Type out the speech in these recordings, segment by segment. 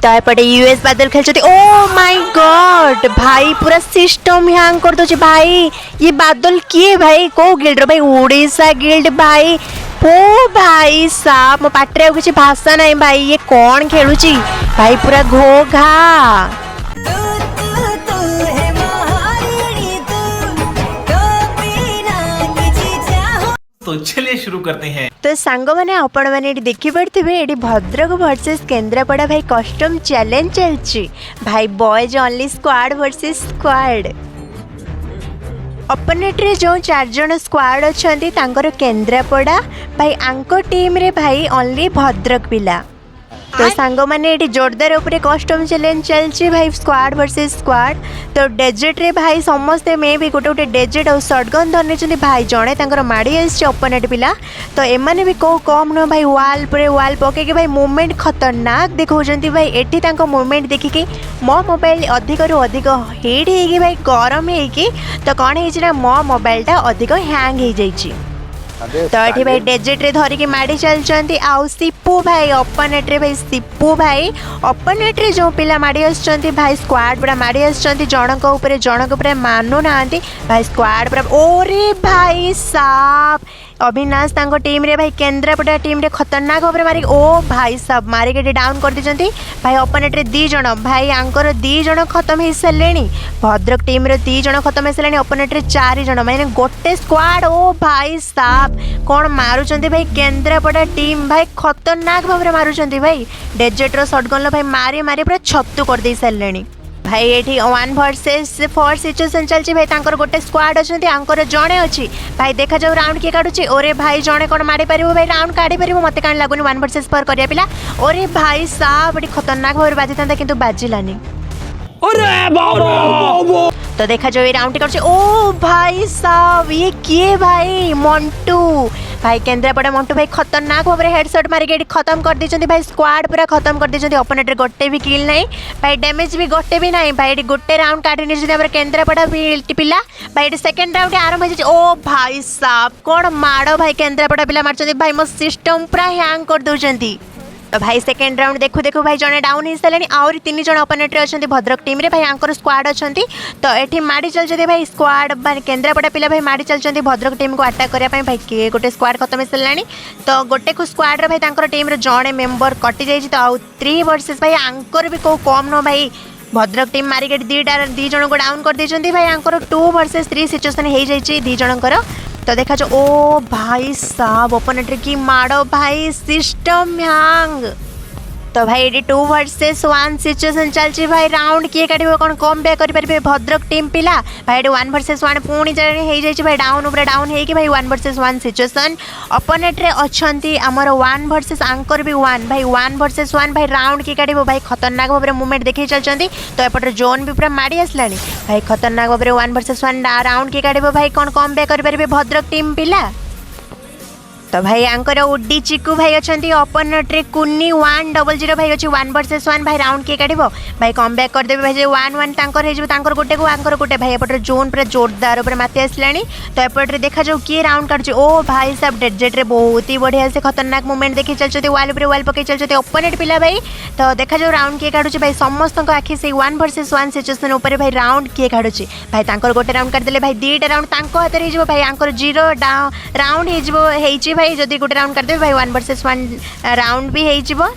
तो एपटे यूएस बादल खेलते। ओ माय गॉड भाई पूरा सिस्टम हैंग कर दो भाई। ये बादल किए भाई को गिल्ड भाई ओडिशा गिल्ड भाई। ओ भाई साहब मो पाटे किसी भाषा नहीं भाई। ये कौन खेलुची भाई पूरा घोघा। तो चलिए शुरू करते हैं। तो सांग मैंने आपण मैंने देखी पड़े ये भद्रक वर्सेस केन्द्रापड़ा भाई कस्टम चैलेंज चलची भाई। Boys only squad versus squad. Opponent रे जो 4 जण स्क्वाड अच्छा केन्द्रापड़ा भाई आंको टीम रे भाई ओनली भद्रक पिला। तो सांग मैंने ये जोरदार उपरे कस्टम चैलेंज चलची भाई स्क्वाड वर्सेस स्क्वाड। तो डेजर्ट रे भाई समस्ते मे भी गोटे गोटे डेजर्ट और शॉटगन धरने भाई जड़े माड़ी आसी अपोनेंट पिला। तो एमाने भी कौ कम न भाई वाल पर वाल पकईकि भाई मुवमेंट खतरनाक देखा भाई। एटी मुवमेंट देखिकी मो मोबाइल अधिक रु अधिक हिट हो भाई गरम हो तो कौन हो मो मोबाइलटा अधिक हैंग हो जाइए। तो ये भाई डेजर्ट रे धरिकी माड़ी चलती आउ सिपू भाई अपोनेंट रे भाई सिपू भाई अपोनेंट रे जो पिला माड़ी आसुचंती भाई स्क्वाड पूरा माड़ी आसुचंती जनक ऊपर मानु नांती भाई स्क्वाड पूरा। ओरे भाई साहब अविनाश तांको टीम रे भाई केन्द्रापड़ा टीम रे खतरनाक भाव मारिक ओ भाई साहब मारिक डाउन कर दीजिए भाई। अपोनेंट रे 2 जण भाई आंकर 2 जण खत्म हो सारे। भद्रक टीम रे 2 जण खत्म हो सारे अपोनेंट रे 4 जण मैंने गोटे स्क्वाड। ओ भाई साहब कौन मारुचंती भाई केन्द्रापड़ा टीम भाई खतरनाक भाव मारुचंती भाई। डेजर्ट रो शॉटगन भाई मारी मारी पूरा छत्तु कर दे सारे भाई। ये 1 वर्सेस 4 सिचुएसन चलती भाई। तांकर गोटे स्क्वाड अच्छे आंकर जड़े अच्छी भाई। देखा जाऊ राउंड किए काटुची। ओरे भाई जड़े कौन मारी पार भाई राउंड काढ़ी पार मत कहीं लगुनि 1 वर्सेस 4 करिया पिला। ओरे भाई साहब ये खतरनाक भाव बाजी था किंतु बाजिलानी। तो देखा जाओ ये राउंड कर। ओ भाई साहब ये किए भाई मंटू भाई केन्द्रापड़ा मंटू भाई खतरनाक भाव हेडशॉट मारिक खत्म कर देते भाई। स्क्वाड पूरा खत्म कर देते अपोनेंट रे गोटे भी किल नहीं भाई। डैमेज भी गोटे भी नहीं भाई। ये गोटे राउंड काटी नहीं केन्द्रापड़ा पिला भाई। ये सेकेंड राउंड आरंभ हो। ओ भाई साहब कौन माड़ भाई केन्द्रापड़ा पिला मार भाई। मो सिस्टम पूरा हैंग कर दौरान। तो भाई सेकेंड राउंड देखु देखु भाई जड़े डाउन हो सारे आउरी 3 जण अपोनेंट अच्छा भद्रक टीम रे भाई आंकर स्क्वाड अच्छा। तो ये माड़ी चलते भाई स्क्वाड केन्द्रापड़ा पिला भाई माड़ी चलते भद्रक टीम को अटैक करने भाई। किए गोटे स्क्वाड खत्म हो सारे। तो गोटे को स्क्वाड रे भाई तांकर टीम रे जड़े मेंबर कटि जाइए। तो आउ 3 वर्सेस भाई आंकर भी कौ कम न भाई। भद्रक टीम मारिक 2 जण को डाउन कर देते भाई। आंकर 2 वर्सेस 3 सिचुएसन हो जाइए 2 जनकर। तो देखा जो ओ भाई साहब ओपोनेंट रे की माड़ो भाई सिस्टम हैंग। तो भाई ये 2 वर्सेस 1 सिचुएसन चलती भाई। राउंड किए काटो कौन कम बैक करें भद्रक टीम पिला भाई। ये 1 वर्सेस 1 पुणी हो जाए भाई डाउन उपर डाउन हो भाई 1 वर्सेस 1 सिचुएसन। अपोनेंट रे अच्छी आमर 1 वर्सेस आंकर भी 1 भाई 1 वर्सेस 1 भाई। राउंड किए काटो भाई खतरनाक भाव मुवमेंट देखी चलती। तो एपटे जोन भी पूरा माड़ी आसला भाई खतरनाक भाव 1 वर्सेस 1 राउंड किए काटो भाई कौन कम बैक करें भद्रक टीम पिला। तो भाई आंकर उडी चिकू भाई अच्छा अपोनेंट रे कुन्नी 100 भाई अच्छी 1 वर्सेस 1 भाई। राउंड किए काटो भाई कम बैक करदे भाई 1-1 तांकर गोटे को आंकर गोटे भाई। एपटे जोन पूरा जोरदार ऊपर माति आसला। तो एपटे देखा जाऊ किए राउंड काटुचे। ओ भाई साहब डेजर्ट रे बहुत ही बढ़िया से खतरनाक मुवमेंट देखी चलते वाल उपर वाल पकई चलते अपोनेंट पिला भाई। तो देखा जाऊ राउंड किए काटुचे भाई समस्त आखि से 1 वर्सेस 1 सिचुएसन उपर भाई राउंड किए काटुचे भाई। तांकर गोटे राउंड काटिदेले भाई 2टा राउंड तांको हाथ में हो भाई। आंकर 0 राउंड हो भाई जदि गोटे राउंड करदे भाई 1 वर्सेस 1 राउंड भी हो।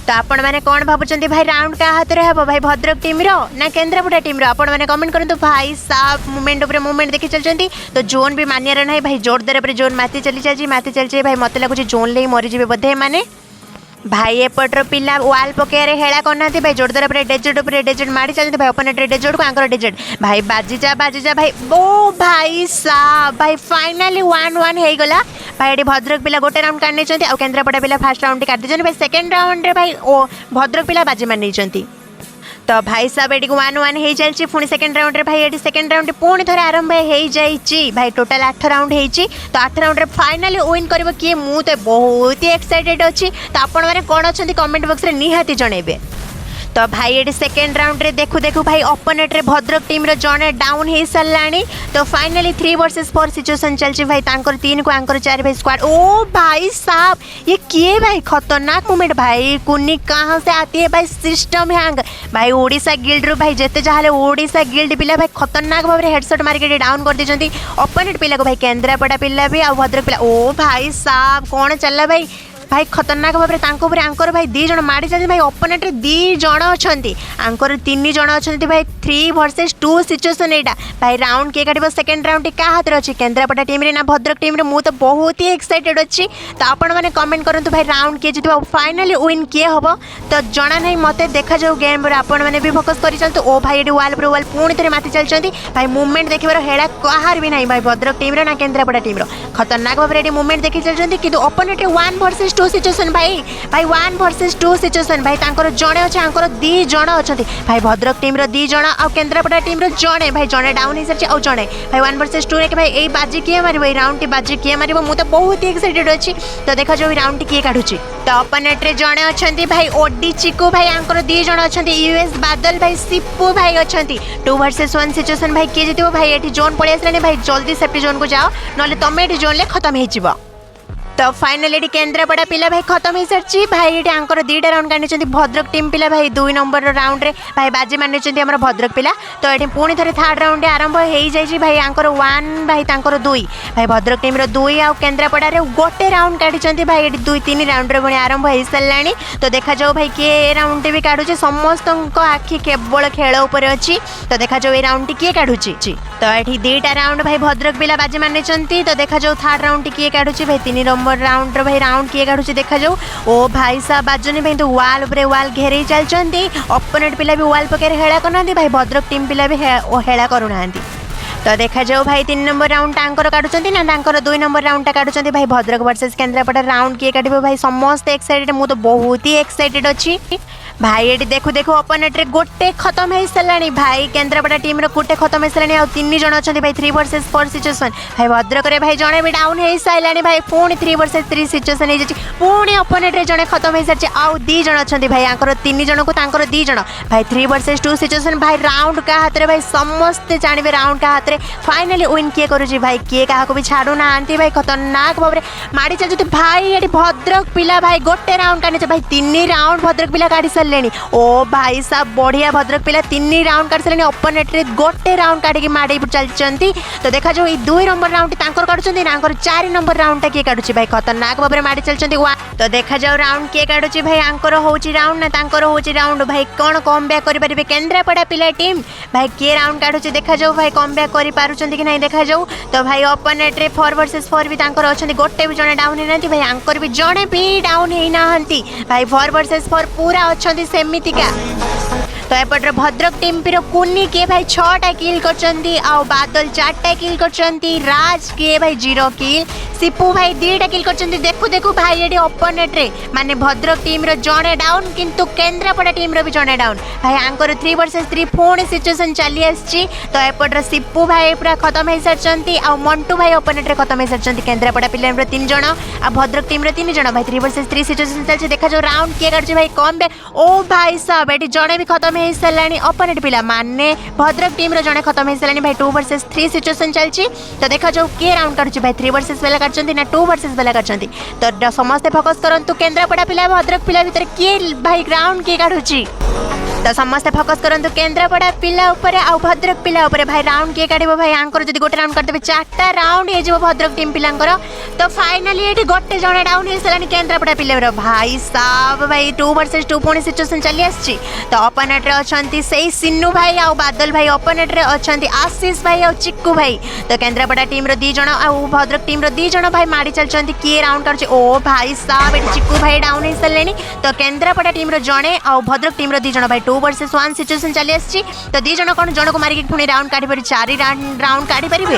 तो आपण मैंने कौन भावुं भाई राउंड क्या हाथ में हम भाई भद्रक टीम रो ना केन्द्रापड़ा टीम रो आपण मैंने कमेंट करूँ भाई साफ मुवमेंट उपर मुवमेंट देखी चलती। तो जोन भी मानियार ना भाई जोरदार जोन माति चली भाई। मत लगुच जोन ले मरीजे बोधे मैंने भाई। एपटर पिला वाल पकेयर हेला करना भाई जोरदार डेजर्ट माड़ी चलते भाई। अपोनेंट डेजर्ट को आंकर डेजर्ट भाई बाजी जा भाई। ओ भाई साहब भाई फाइनाली 1-1 हो गला भाई। ये भद्रक पिला गोटे राउंड काटने केन्द्रापड़ा पिला फास्ट राउंड काटी भाई। सेकेंड राउंड रे भाई ओ भद्रक पिला बाजी मानी। तो भाई साहब ये 1-1 हो चलती पुणी सेकेंड राउंड रे भाई। ये सेकेंड राउंड पुणी थे आरंभ हो जाइए भाई। टोटाल 8 राउंड हो। तो 8 राउंड रे फाइनाली विन कर किए मु तो बहुत ही एक्साइटेड अच्छी। तो आपण मैंने कौन अच्छा कमेंट बॉक्स रे निहाती जणेबे। तो भाई ये सेकेंड राउंड रे देखु देखु भाई ओपोनेंट रे भद्रक टीम रो जने डाउन हो साराणी। तो फाइनली 3 वर्सेस 4 सिचुएशन चलची भाई तांकर 3 को आंकर 4 भाई स्क्वाड। ओ भाई साहब ये किए भाई खतरनाक मोमेंट भाई कुन्नी कहाँ से आती है भाई सिस्टम हैंग भाई ओडिशा गिल्ड रू भाई जेते चाहे ओडिशा गिल्ड पिला भाई खतरनाक भाव में हेडशॉट मार्केट डाउन कर देछंती ओपोनेंट पिला को भाई केंद्रापड़ा पिला भी आ भद्रक पिला। ओ भाई साहब कौन चलला भाई खतरनाक भाव में आंकर भाई 2 जन माड़ी चलते भाई ओपोनेंट 2 जन अच्छा आंकर 3 जन अच्छा भाई 3 वर्सेस 2 सिचुएसन यहाँ भाई राउंड किए काट सेकेंड राउंड क्या हाथ में अच्छी केंद्रापड़ा टीम रे ना भद्रक टीम रे मु तो बहुत ही एक्साइटेड अच्छी। तो आपण मैंने कमेंट करूँ भाई राउंड किए जीत फाइनाली विन किए हम तो जना नहीं मत देखा जाऊ गेम आपण मैंने भी फोकस कर चलते। ओ भाई ये वाल वाल पुणी थे माति चलते भाई मुवमेंट देखार हेड़ा कहार भी नहीं भाई भद्रक टीम रे ना केंद्रापड़ा टीम खतरनाक भाव में मुवमेंट देखी चलते कि ओपोनेंट 1 वर्सेस 2 सिचुएसन भाई 1 वर्सेस 2 सिचुएसन भाई तांकर जड़े अच्छे आंकर 2 जन अच्छा भाई भद्रक टीम 2 जन आ केंद्रापड़ा टीम जड़े भाई जड़े डाउन हो सारी आउ जड़े भाई 1 वर्सेस 2 रे भाई यही बाजी किए मार राउंड टी बाजी किए मार मुझे बहुत ही एक्साइटेड अच्छी। तो देखा जो राउंड किए काढ़ुची तो ओपोनेंट रे जड़े अच्छा भाई ओडी चिकू भाई आंकर 2 जन अच्छा यूएस बादल भाई सिप्पू भाई अच्छा 2 वर्सेस 1 सिचुएसन भाई किए जीत भाई ये जोन पड़े आसला भाई जल्दी सेफ्टी जोन को जाओ ना तुम ये जोन ले खत्म हो। तो फाइनली केंद्रापड़ा पिला भाई खत्म हो सारी भाई ये आंकर 2टा राउंड काटी भद्रक टीम पिला भाई 2 नंबर राउंड रे भाई बाजी मानी आम भद्रक पिला। तो ये पुणी थे थर्ड राउंड आरंभ हो जाए भाई आंकर 1 भाई तांकर 2 भाई भद्रक टीम 2 आ केंद्रापड़ा रे गोटे राउंड काटी भाई ये 2-3 राउंड रे आरंभ हो सारा। तो देखा जाओ भाई किए राउंड भी काढ़ुचे समस्त आखि केवल खेल उपर अच्छी। तो देखा जाओ ये राउंड किए काढ़ुची तो ये 2टा राउंड भाई भद्रक पिला बाजी मानी। तो देखा जाओ थर्ड राउंड किए काढ़ुची भाई 3 नंबर राउंड भाई राउंड किए काढ़ुची देखा जाऊ। ओ भाई साहब बाजुनी भाई तो वाल उपरे वाल घेरे चलते ओपोनेंट पिला भी वाल पके हेला करना भाई भद्रक टीम पिला भी हेला करूना। तो देखा जाऊ भाई 3 नंबर राउंड टांकर काटुचंती ना टांकर 2 नंबर राउंड टा काटुचंती भाई भद्रक वर्सेस केंद्रापड़ा राउंड किए काटिबो भाई समस्त एक्साइटेड मु तो बहुत ही एक्साइटेड अच्छी। भाई ये देखु देखु ओपोनेंट रे गोटे खत्म हो साराणी भाई केंद्रापड़ा टीम रो गोटे खत्म हो साराणी आ 3 जन अच्छा भाई 3 वर्सेस 4 सिचुएसन भाई भद्रक रे भाई जड़े भी डाउन हो साराणी भाई पुणी 3 वर्सेस 3 सिचुएसन हो पुणी ओपोनेंट रे जड़े खत्म हो सारी आउ 2 जन अच्छा भाई आंकर 3 जन को 2 जन भाई 3 वर्सेस 2 सिचुएसन भाई राउंड का हाथ में भाई समस्ते जानवे राउंड का हाथ में फाइनाली विन किए करुँची भाई किए क्या भी छाड़ू ना भाई खतरनाक भाव में माड़ी चलते भाई ये भद्रक पिला भाई गोटे राउंड काटे भाई 3 राउंड भद्रक पिला काटी सारे। ओ भाई साहब बढ़िया भद्रक पिला 3 राउंड काट सारे ओपोनेंट रे गोटे राउंड काटिकी माड़ी चलती। तो देखा जो 2 नंबर राउंड काटुचंती ना 4 नंबर राउंड टा किए काटुची भाई खतरनाक भाव में माड़ी चलती। तो देखा जाओ राउंड किए काटुची भाई आंकर होची राउंड ना तांकर होची राउंड भाई कौन कम बैक करि परिबे केंद्रापड़ा पिला टीम भाई किए राउंड काटुची देखा जाओ भाई कम बैक करि पारुचंती कि नहीं देखा जाऊ। तो भाई ओपोनेंट रे 4 वर्सेस 4 भी तांकर अछंती गोटे भी जने डाउन हेनांती भाई आंकर भी जने भी डाउन हेनांती भाई 4 वर्सेस 4 पूरा अछंती सेमितिका। तो एपटर भद्रक टीम पिरो कुन्नी के भाई 6टा किल करचंती आ बादल 4टा किल करचंती राज के भाई 0 किल सिप्पू भाई 2टा किल करचंती। देखु देखु भाई ये ओपोनेंट रे माने भद्रक टीम रो जने डाउन किंतु केंद्रापड़ा टीम रो भी जने डाउन भाई आंकर 3 वर्सेस 3 पुणी सिचुएसन चली आछि। तो एपटर सिप्पू भाई पूरा खत्म हो सारचंती आ मंटू भाई ओपोनेंट रे खत्म हो सारचंती केंद्रापड़ा पिला रो 3 जण आ भद्रक टीम रो 3 जण भाई 3 वर्सेस 3 सिचुएसन चलछि। देखा जो राउंड किए काटछि भाई कम बे ओ भाई साहब एटी जणे भी खत्म हो साराणी ओपोनेंट पिला माने भद्रक टीम रो जणे खत्म हो साराणी भाई 2 वर्सेस 3 सिचुएसन चलछि। तो देखा जो के राउंड काटछि भाई 3 वर्सेस वाला काटछंती ना 2 वर्सेस वाला काटछंती। तो समस्त फोकस करंतु केंद्रापड़ा पिला भद्रक पिला भीतर के भाई राउंड के काटुछि। तो समस्त फोकस करंतु केंद्रापड़ा पिला ऊपर आ भद्रक पिला ऊपर भाई राउंड किए काटिबो भाई आंकर जदि गोटे राउंड करदेबे 4टा राउंड हे जिवो भद्रक टीम पिलांकर। तो फाइनली एठी गोटे जणे डाउन हे सलानी केंद्रापड़ा पिला भाई साहब भाई 2 वर्सेस 2 पुणी सिचुएसन चली आछि। तो ओपोनेंट रे अछंती सेही सिन्नू भाई आ बादल भाई ओपोनेंट रे अछंती आशीष भाई आ चिक्कू भाई। तो केंद्रापड़ा टीम रो 2 जण आ भद्रक टीम रो 2 जण भाई माडी चलचंती किए राउंड करछि। ओ भाई साहब एठी चिक्कू भाई डाउन हे सलेनी। तो केंद्रापड़ा टीम रो जणे आ भद्रक टीम रो 2 जण भाई 2 वर्सेस 1 सिचुएसन चली आछि। तो 2 जण कोन जण को मारी पुणी राउंड काटी पारि 4 राउंड काटी परिबे।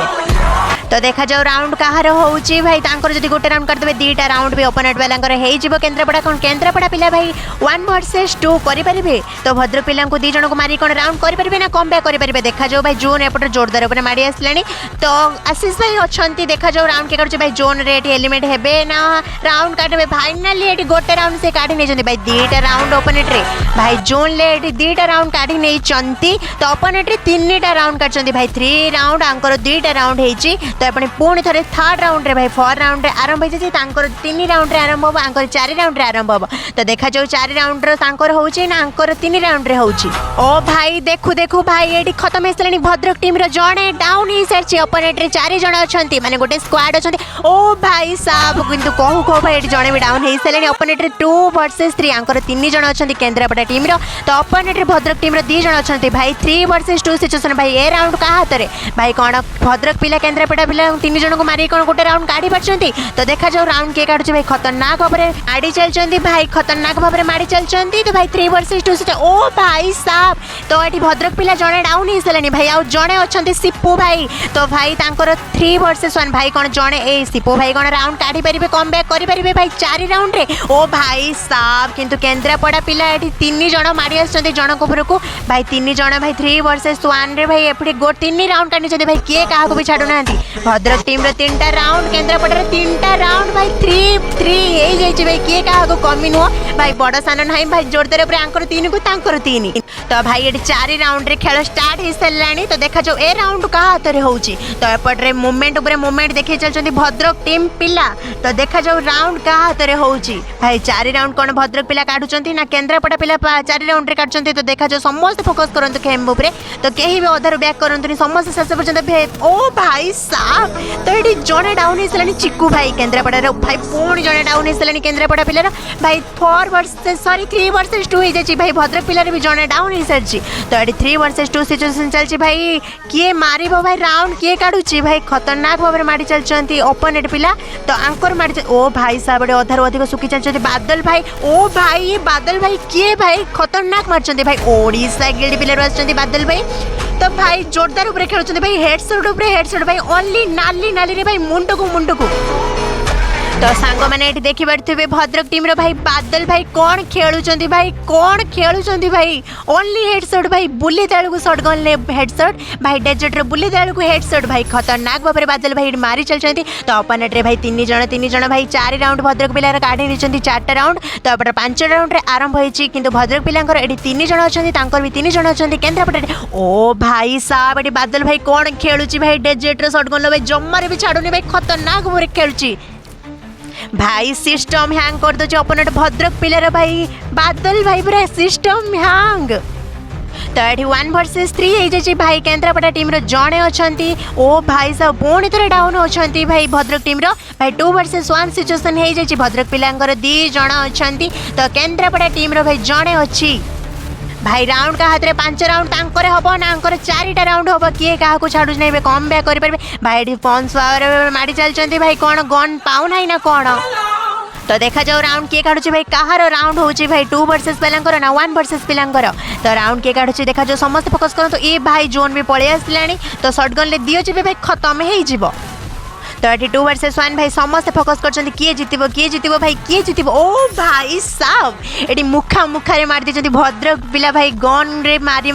तो देखा जाओ राउंड कहार होउची भाई तांकर जदि गोटे राउंड करदेबे 2टा राउंड भी ओपोनेंट वालांकर हेइ जिवो केंद्रापड़ा कोन केंद्रापड़ा पिला भाई 1 वर्सेस 2 करि परिबे। तो भद्रक पिला को 2 जण को मारी कोन राउंड करि परिबे ना कम बैक करि परिबे। देखा जाओ भाई जोन एपट जोरदार ऊपर मारी आसलानी। तो आशीष भाई अछंती देखा जाओ राउंड के करछ भाई जोन रेट एलिमेंट हेबे ना राउंड काटबे फाइनली एटी गोटे राउंड से काटी नै जंदी भाई 2टा राउंड ओपोनेंट रे भाई जोन ले ये 2टा राउंड काढ़ी नहीं चंती तो अपोनेंट रे 3टा राउंड काटचंती भाई 3 राउंड आंकर 2टा राउंड हेची तो अपने पुणी थरे थर्ड राउंड रे भाई 4 राउंड रे आरंभ हेची तांकर 3 राउंड रे आरंभ हो आंकर 4 राउंड रे आरंभ हो तो देखा जाऊ 4 राउंड रे तांकर होची ना आंकर 3 राउंड रे होची ओ भाई देखु देखु भाई एडी खत्म हेसलेनी भद्रक टीम रो जणे डाउन ही सरची अपोनेंट रे 4 जण अछंती माने गोटे स्क्वाड अछंती ओ भाई साहब किंतु कहू कहू भाई एडी जणे भी डाउन हेसलेनी अपोनेंट रे 2 वर्सेस 3 आंकर 3 जण अछंती केंद्रापड़ा टीम रो तो अपोनेंट रे भद्रक टीम रो 2 जण अछंती भाई 3 वर्सेस 2 सिचुएशन भाई ए राउंड का हाथ रे भाई कोन भद्रक पिला केंद्रापड़ा पिला 3 जण को मारी कोन गोटे राउंड काढी परछंती तो देखा जाऊ राउंड के काढुछ भाई खतरनाक भाबरे आडी चलचंती भाई खतरनाक भाबरे मारी चलचंती तो भाई 3 वर्सेस 2 से ओ भाई साहब तो एठी भद्रक पिला जणे डाउन हिसलेनी भाई आ जणे अछंती सिप्पू भाई तो भाई तांकर 3 वर्सेस 1 भाई कोन जणे ए सिप्पू भाई कोन राउंड काढी परिबे कम बैक करि परिबे भाई 4 राउंड रे ओ भाई साहब किंतु केंद्रापड़ा पिला एठी 3 जण मारी आछंती जण को उपरको भाई 3 जण भाई 3 वर्सेस 1 रे भाई एपटे गो 3 राउंड काढी छथि भाई के काहा को भी छाडू नांती भद्रक टीम रो 3टा राउंड केंद्रापड़ा रे 3टा राउंड भाई 3 हे जाइछि भाई के काहा को कमी नो भाई बड़ सान नाही भाई जोरदार ऊपर आंकर 3 को तांकर 3 तो भाई एटी 4 राउंड रे खेल स्टार्ट हे सलानी तो देखा जो ए राउंड का हाथ रे होउची तो एपट रे मूवमेंट ऊपर मूवमेंट देखि चलचंती भद्रक टीम पिला तो देखा जो राउंड का हाथ रे होउची भाई 4 राउंड कोन भद्रक पिला काढुचंती ना केंद्रापड़ा पिला 4 राउंड रे काढुचंती तो देखा जो समस्त फोकस करंतु खेम ऊपर तो केही भी अधर बैक करंतुनी समस्त शेष पर्यंत ओ भाई साहब तो एटी जणे डाउन हे सलानी चिक्कू भाई केंद्रापड़ा रे भाई पूर्ण जणे डाउन हे सलानी केंद्रापड़ा पिला भाई 4 वर्सेस सॉरी 3 वर्सेस 2 हे जाची भाई भद्रक पिला रे भी जणे डाउन हे सरची तो एटी 3 वर्सेस 2 सिचुएशन चलची भाई किए मारिबो भाई राउंड किए काढुची भाई खतरनाक भाबरे मारी चलचंती ओपोनेंट पिला तो आंकर मारी ओ भाई साहब एडे अधार अधिक सुखी चलचंती बादल भाई ओ भाई ये बादल भाई किए भाई खतरनाक मारचंती भाई ओडिसा गिल्ड पिला रो आछंती बादल भाई तो भाई जोरदार ऊपर खेलुचंती भाई हेडशॉट भाई ओनली नाली नाली रे भाई मुंडको तो सांग मैंने ये देखी पारे भद्रक टीम रो भाई बादल भाई कौन खेलुचंती भाई भाई ओनली हेडशॉट भाई बुली तळकु शॉट गन ले हेडशॉट भाई डेजर्ट रे बुली तळकु हेडशॉट भाई खतरनाक भाबरे बादल भाई मारी चलचंती तो अपोनेंट रे भाई 3 जण भाई 4 राउंड भद्रक पिला रे काढी निचंती 4टा राउंड तो एपटे 5 राउंड रे आरंभ होईची किंतु भद्रक पिलांकर एडी 3 जण अछंती तांकर भी 3 जण अछंती केंद्रापड़ा ओ भाई साहब एडी बादल भाई कौन खेलुची भाई डेजर्ट रे शॉट गन ले भाई जम्मारे भी छाडुनी भाई खतरनाक भाबरे खेलुची भाई सिस्टम हैंग कर दो अपोनेंट भद्रक पिलर भाई बादल भाई पूरा सिस्टम हैंग तो ये 1 वर्सेस 3 हो जाए भाई केंद्रापड़ा टीम रो जणे अछंती ओ भाई साहब पुणी थोड़े डाउन अछंती भाई भद्रक टीम रो भाई 2 वर्सेस 1 सिचुएशन हो जाए भद्रक पिलांकर 2 जण अछंती तो केंद्रापड़ा टीम रो भाई जणे अछि भाई राउंड का हाथ रे 5 राउंड तांकर हबो ना आंकर 4टा राउंड हबो किए काहा को छाडु नै बे कम बैक करि परबे भाई डिफेंस पावर मारी चलचंती भाई कोन गन पाउ नै ना कोन तो देखा जाओ राउंड किए काढुची भाई कहार राउंड होची भाई 2 वर्सेस पिलांकर ना 1 वर्सेस पिलांकर तो राउंड किए काढुची देखा जाओ समस्त फोकस करन तो ए भाई जोन भी पळे आसलानी तो शॉटगन ले दियो जे भाई खत्म हेई जिवो तो ये 2 वर्सेस 1 भाई समस्त फोकस करछंती किए जितिबो भाई किए जितिबो ओ भाई साहब एडी मुखा रे मार दिचंती भद्रक पिला भाई गन रे मारी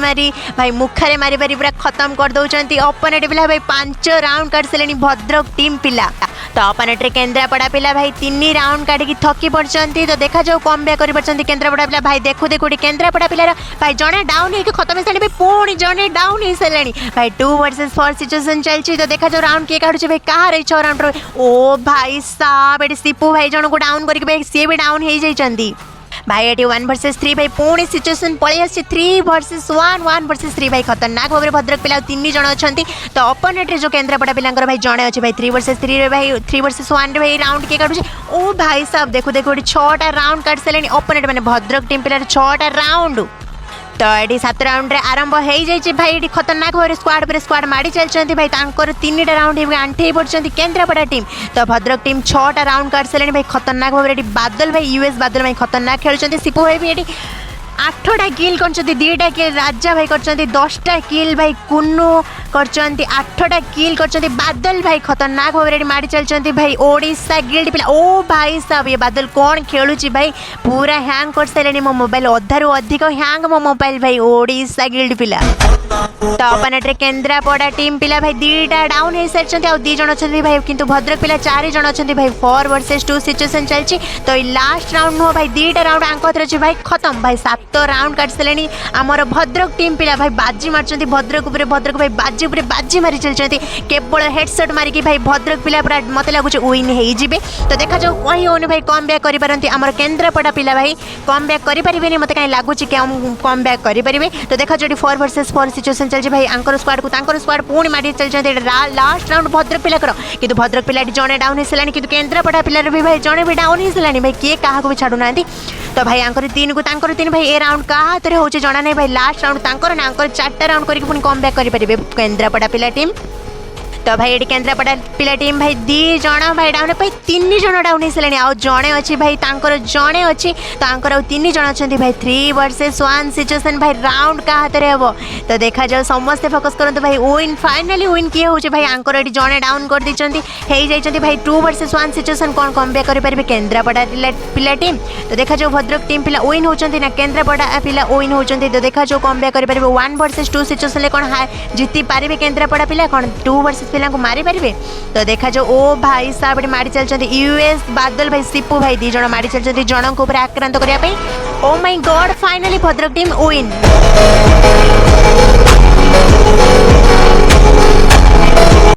भाई मुखा रे मारी पूरा खत्म कर दउचंती ओपोनेंट पिला भाई 5 राउंड काट सेलेनी भद्रक टीम पिला तो ओपोनेंट रे केंद्रापड़ा पिला भाई 3 राउंड काटी की थकी पड़चंती तो देखा जाओ कम बैक करि पड़चंती केंद्रापड़ा पिला भाई देखु केंद्रापड़ा पिला भाई जणे डाउन हे खत्म हेसलेनी भाई पूर्ण जणे डाउन हेसलेनी भाई 2 वर्सेस 4 सिचुएशन चलची तो देखा जाओ राउंड के काढुची भाई कहा रे राउंड ओ भाई साहब एटी सिपू भाई जन को डाउन करके भाई सी भी डाउन हो जाइछंती भाई एटी 1 वर्सेस 3 भाई पुणी सिचुएशन पळे आसी 3 वर्सेस 1 वर्सेस 3 भाई खतरनाक भाबरे भद्रक पिला 3 जण अछंती तो ओपोनेंट रे जो केंद्रापड़ा पिलांकर भाई जणे अछि भाई 3 वर्सेस 3 रे भाई 3 वर्सेस 1 रे भाई राउंड के काढुची ओ भाई साहब देखो 6टा राउंड काट सेलेनी ओपोनेंट माने भद्रक टीम पिला 6टा राउंड तो ये 7 राउंड रे आरंभ हो जाए भाई ये खतरनाक भाव स्क्वाड पर स्क्वाड मारी चलती भाई तांकर 3टा राउंड आंठे पड़ती केंद्रापड़ा टीम तो भद्रक टीम 6टा राउंड काट सारे भाई खतरनाक भाव बादल भाई यूएस बादल भाई खतरनाक खेलुंट सिपू भाई भी ये 8टा किल कर 2टा किल राजा भाई कर 10टा किल भाई कुन्नू कर 8टा किल कर बादल भाई खतरनाक भाव मारी चलती भाई ओडिशा गिल्ड पिला ओ भाई साहब ये बादल कौन खेलुची भाई पूरा हैंग कर सारे मो मोबाइल अधारू अधिक हैंग मो मोबाइल भाई ओडिशा गिल्ड पिला। तो अपोनेंट रे केन्द्रापड़ा टीम पिला भाई दीटा डाउन हो सारी आ दी जन अच्छा भाई किंतु भद्रक पिला 4 जन अच्छा भाई 4 वर्सेस 2 सिचुएसन चलती। तो लास्ट राउंड नुह भाई दीटा राउंड आंक हाथ अच्छे भाई खत्म भाई 7 राउंड काट सारे आमर भद्रक टीम पिला भाई बाजी मार्च भद्रक भद्रक भाई बाजी मारी चलती केवल हेडसट मारिकी भाई भद्रक पिला पूरा मत लगुच विन हो। तो देखा जाऊ कही होनी भाई कम बैक करें आमर केन्द्रापड़ा पिला भाई कम बैक करें मत कहीं लगुच कि कम बैक करेंगे। तो देखा जो 4 वर्सेस 4 सिचुएसन चलती भाई आंकर स्क्वाड को स्क्वाड पुणी मारी चलते लास्ट राउंड भद्रक पिला कि भद्रक पिला जड़े डाउन हो सारे कि केन्द्रापड़ा पिलार भी भाई जड़े भी डाउन हो सारे भाई किए क्या भी छाड़ूना। तो भाई आंकर 3 भाई ए राउंड क्या हाथ में होचे जना नहीं भाई लास्ट राउंड तांकर ना 4टा राउंड करके पुणी कम बैक करेंगे केन्द्रापड़ा पिला टीम। तो भाई ये केन्द्रापड़ा पिला टीम भाई 2 जन भाई डाउन भाई 3 जन डाउन हो सारे आउ जड़े अच्छी भाई जड़े अच्छी तो आंकर आउ 3 जन अच्छा भाई 3 वर्सेस 1 सिचुएसन भाई राउंड क्या हाथ में हम। तो देखा जाओ समस्ते फोकस करते भाई विन फाइनाली विन किए हो भाई आंकर ये जड़े डाउन कर देते भाई 2 वर्सेस 1 सिचुएसन कौन कम बैक करेंगे केन्द्रापड़ा पिला टीम। तो देखा जाओ भद्रक टीम पिला विन होती ना केन्द्रापड़ा पिला विन होती। तो देखा जाओ कम बैक करेंगे 1 वर्सेस 2 सिचुएसन कौन जीति पारे केन्द्रापड़ा पिला कौन 2 वर्सेस पिला को मारी पारे। तो देखा जो ओ भाई साहब मारी चलते यूएस बादल भाई सिपू भाई 2 जन मारी चलते जन को आक्रांत करने। Oh my God finally Bhadrak team win.